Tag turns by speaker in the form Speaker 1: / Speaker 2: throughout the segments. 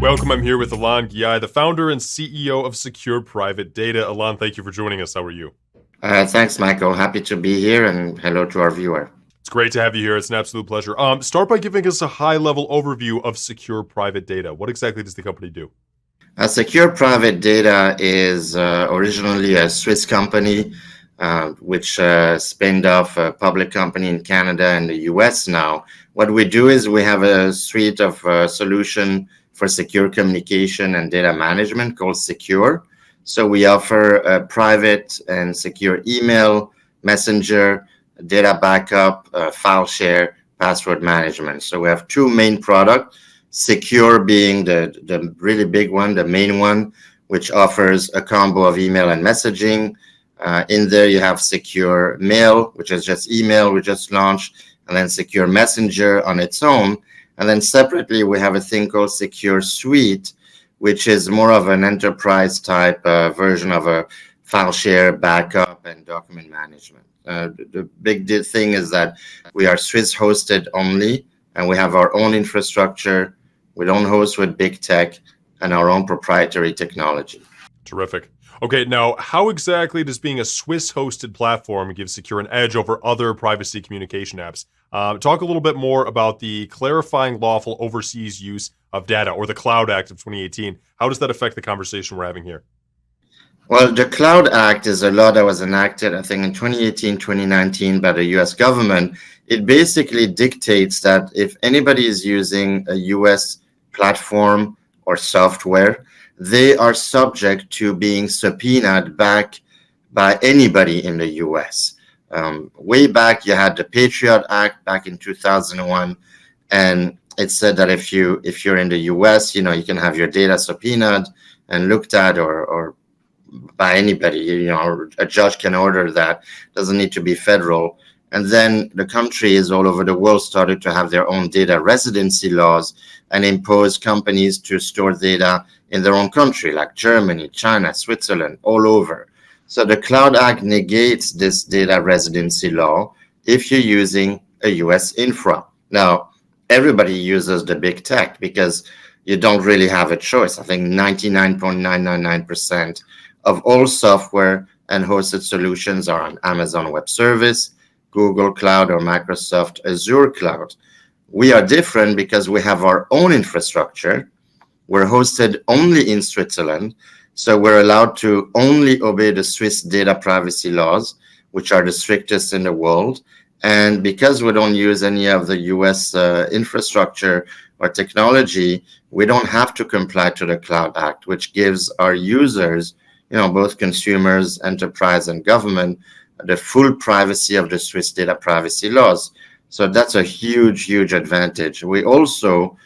Speaker 1: Welcome. I'm here with Alain Ghiai, the founder and CEO of Sekur Private Data. Alain, thank you for joining us. How are you?
Speaker 2: Thanks, Michael. Happy to be here, and hello to our viewer.
Speaker 1: It's great to have you here. It's an absolute pleasure. Start by giving us a high-level overview of Sekur Private Data. What exactly does the company do?
Speaker 2: Sekur Private Data is originally a Swiss company, which spinned off a public company in Canada and the US now. What we do is we have a suite of solution for secure communication and data management called Sekur. So we offer private and secure email, messenger, data backup, file share, password management. So we have two main products. Sekur being the really big one, the main one, which offers a combo of email and messaging. In there, you have Secure Mail, which is just email we just launched, and then Secure Messenger on its own. And then separately, we have a thing called Secure Suite, which is more of an enterprise type version of a file share, backup, and document management. The big thing is that we are Swiss hosted only, and we have our own infrastructure. We don't host with big tech and our own proprietary technology.
Speaker 1: Terrific. Okay, now, how exactly does being a Swiss-hosted platform give Sekur an edge over other privacy communication apps? Talk a little bit more about the clarifying lawful overseas use of data, or the Cloud Act of 2018. How does that affect the conversation we're having here?
Speaker 2: Well, the Cloud Act is a law that was enacted, I think, in 2018, 2019 by the US government. It basically dictates that if anybody is using a US platform or software, they are subject to being subpoenaed back by anybody in the US. Way back, you had the Patriot Act back in 2001, and it said that if you're in the US, you can have your data subpoenaed and looked at or by anybody. A judge can order that. Doesn't need to be federal. And then the countries all over the world started to have their own data residency laws and impose companies to store data in their own country, like Germany, China, Switzerland, all over. So the Cloud Act negates this data residency law if you're using a US infra. Now, everybody uses the big tech because you don't really have a choice. I think 99.999% of all software and hosted solutions are on Amazon Web Service, Google Cloud, or Microsoft Azure Cloud. We are different because we have our own infrastructure. We're hosted only in Switzerland, so we're allowed to only obey the Swiss data privacy laws, which are the strictest in the world. And because we don't use any of the US infrastructure or technology, we don't have to comply to the Cloud Act, which gives our users, both consumers, enterprise, and government, the full privacy of the Swiss data privacy laws. So that's a huge, huge advantage. We also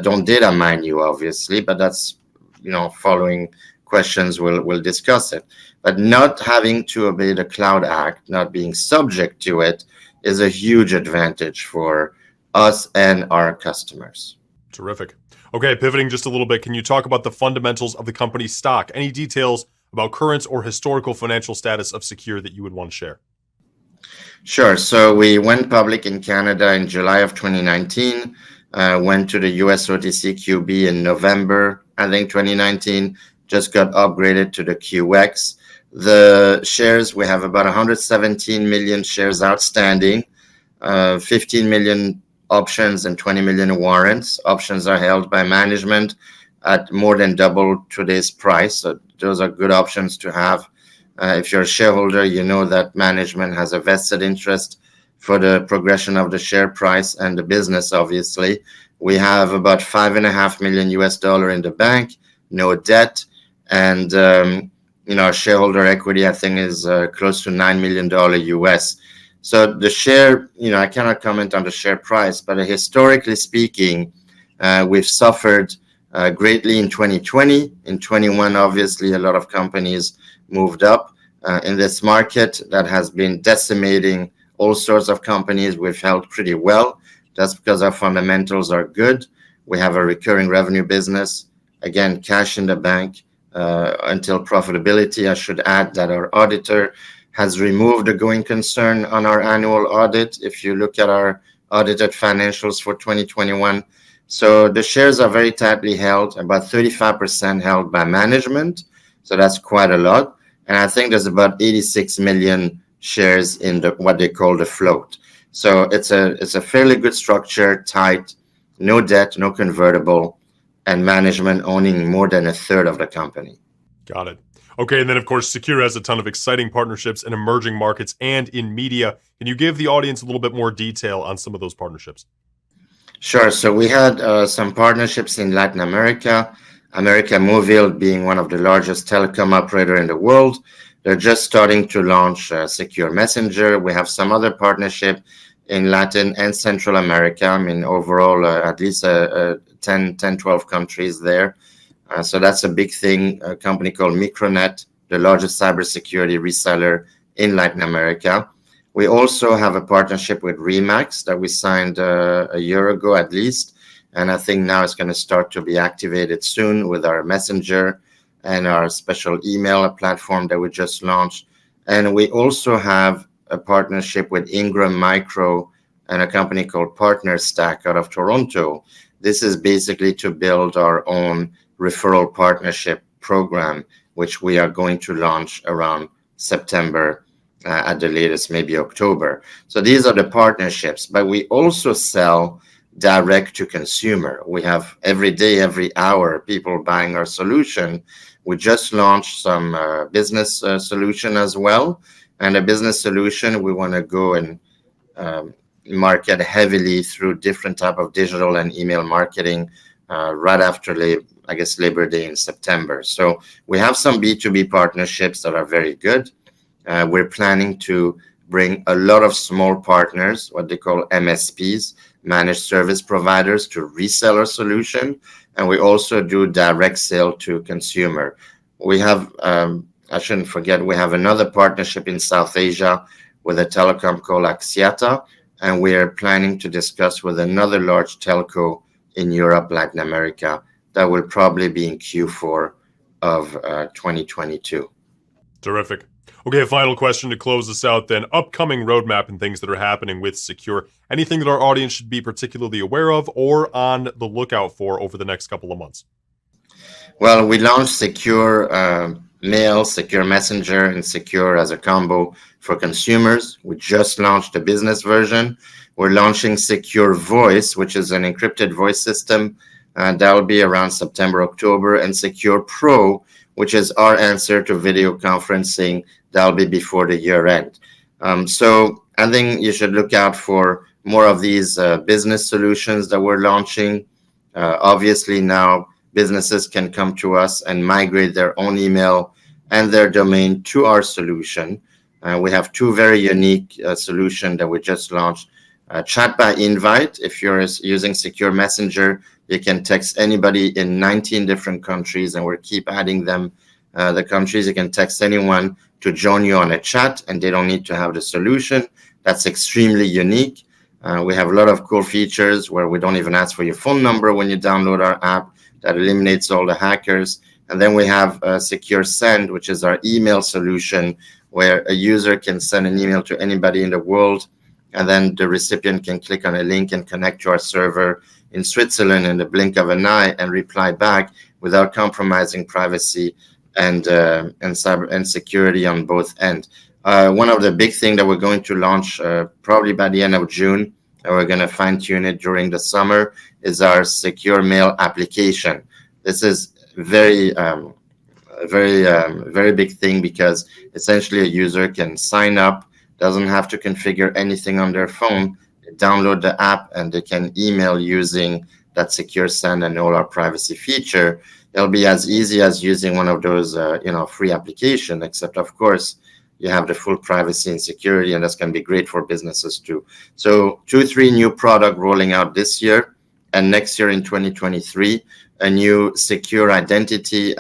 Speaker 2: don't data mine you, obviously, but that's, following questions, we'll discuss it. But not having to obey the Cloud Act, not being subject to it, is a huge advantage for us and our customers.
Speaker 1: Terrific. Okay, pivoting just a little bit, can you talk about the fundamentals of the company's stock? Any details about current or historical financial status of Sekur that you would want to share?
Speaker 2: Sure. So we went public in Canada in July of 2019, went to the US OTCQB in November, I think 2019, just got upgraded to the QX. The shares, we have about 117 million shares outstanding, 15 million options and 20 million warrants. Options are held by management at more than double today's price. So those are good options to have. If you're a shareholder, you know that management has a vested interest for the progression of the share price and the business, obviously. We have about $5.5 million in the bank, no debt, and our shareholder equity, I think, is close to $9 million US. So the share, I cannot comment on the share price, but historically speaking, we've suffered greatly in 2020. In 21, obviously, a lot of companies moved up. In this market that has been decimating all sorts of companies, we've held pretty well. That's because our fundamentals are good. We have a recurring revenue business. Again, cash in the bank until profitability. I should add that our auditor has removed a going concern on our annual audit. If you look at our audited financials for 2021, So the shares are very tightly held, about 35% held by management. So that's quite a lot. And I think there's about 86 million shares in what they call the float. So it's a fairly good structure, tight, no debt, no convertible, and management owning more than a third of the company.
Speaker 1: Got it. Okay, and then of course, Sekur has a ton of exciting partnerships in emerging markets and in media. Can you give the audience a little bit more detail on some of those partnerships?
Speaker 2: Sure. So we had some partnerships in Latin America. America Movil being one of the largest telecom operator in the world. They're just starting to launch Secure Messenger. We have some other partnership in Latin and Central America. I mean, overall, at least 10, 12 countries there. So that's a big thing. A company called Micronet, the largest cybersecurity reseller in Latin America. We also have a partnership with Remax that we signed a year ago at least. And I think now it's going to start to be activated soon with our messenger and our special email platform that we just launched. And we also have a partnership with Ingram Micro and a company called PartnerStack out of Toronto. This is basically to build our own referral partnership program, which we are going to launch around September at the latest, maybe October. So these are the partnerships, but we also sell direct to consumer. We have every day, every hour, people buying our solution. We just launched some business solution as well. And a business solution, we want to go and market heavily through different type of digital and email marketing right after Labor Day in September. So we have some B2B partnerships that are very good. We're planning to bring a lot of small partners, what they call MSPs, managed service providers, to resell our solution. And we also do direct sale to consumer. We have, I shouldn't forget, we have another partnership in South Asia with a telecom called Axiata. And we are planning to discuss with another large telco in Europe, Latin America, that will probably be in Q4 of 2022.
Speaker 1: Terrific. Okay, a final question to close this out then. Upcoming roadmap and things that are happening with Sekur. Anything that our audience should be particularly aware of or on the lookout for over the next couple of months?
Speaker 2: Well, we launched Secure Mail, Secure Messenger, and Secure as a combo for consumers. We just launched the business version. We're launching Secure Voice, which is an encrypted voice system. That'll be around September, October, and Secure Pro, which is our answer to video conferencing. That'll be before the year end. So I think you should look out for more of these business solutions that we're launching. Obviously now businesses can come to us and migrate their own email and their domain to our solution. We have two very unique solutions that we just launched. Chat by invite. If you're using Secure Messenger, you can text anybody in 19 different countries, and we'll keep adding them. The countries, you can text anyone to join you on a chat, and they don't need to have the solution. That's extremely unique. We have a lot of cool features where we don't even ask for your phone number when you download our app. That eliminates all the hackers. And then we have Secure Send, which is our email solution, where a user can send an email to anybody in the world, and then the recipient can click on a link and connect to our server in Switzerland in the blink of an eye and reply back without compromising privacy and cyber and security on both ends. One of the big things that we're going to launch probably by the end of June, and we're going to fine tune it during the summer, is our Secure Mail application. This is very big thing because essentially a user can sign up, doesn't have to configure anything on their phone, download the app, and they can email using that Secure Send and all our privacy feature. It'll be as easy as using one of those free applications, except of course you have the full privacy and security, and that's going to be great for businesses too. So 2-3 new product rolling out this year, and next year in 2023, a new secure identity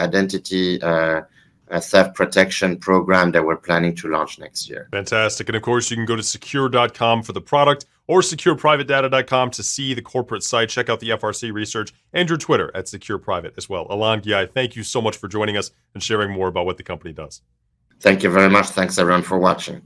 Speaker 2: theft protection program that we're planning to launch next year.
Speaker 1: Fantastic. And of course, you can go to sekur.com for the product or sekurprivatedata.com to see the corporate site. Check out the FRC research and your Twitter at Sekur Private as well. Alain Ghiai, thank you so much for joining us and sharing more about what the company does.
Speaker 2: Thank you very much. Thanks everyone for watching.